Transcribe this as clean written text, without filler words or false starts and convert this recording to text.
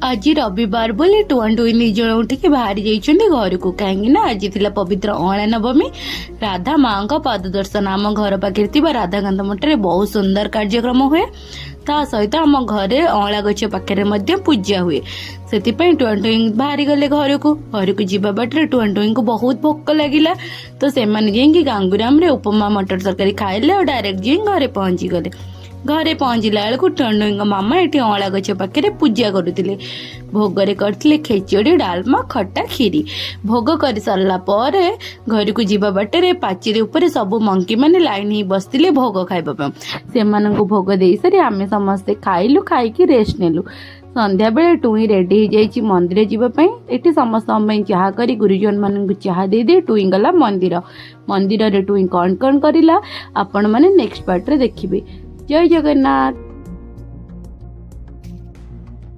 आज रविवार बोले टुआं टुई निज उठिक बाहरी जाइछन्ति घर को कहीं आज थिला पवित्र अँला नवमी। राधा माँ का पाद दर्शन आम घर पाखे राधाकांत मठरे बहुत सुंदर कार्यक्रम हुए। ता सहित आम घरे अँला गछ पाखे पूजा हुए। से टुआं टुई बाहरी गले घर को जीवा बाटे टुआं टुई को बहुत भोक लगिला। तो से गांगुराम रे उपमा मटर तरकारी खाइले और डायरेक्ट जाई घरे पहुंची गले। घरे पहुंचला बेलू टुआं मामा ये अँला गछ पाखे पूजा करुले। भोगरे करथिले खेचड़ी डालमा खट्टा खीरी। भोग कर सारा पर घर को जीवा बाटे पाचेरी उपर सब मंकी मैंने लाइन ही बसते भोग खाइबा से भोग दे सारी आम समस्ते खाइलु। खाई रेस्ट नेलु। संध्या बेले टुई रेडी हो जाइए मंदिर जीवाई। ये समस्त चाह कर गुरुजन मान चाह दे दे टुई गला मंदिर। मंदिर रे टुई कौन कौन करला आपण मैंने नेक्स्ट पार्ट रे देखिए। जय जगन्नाथ।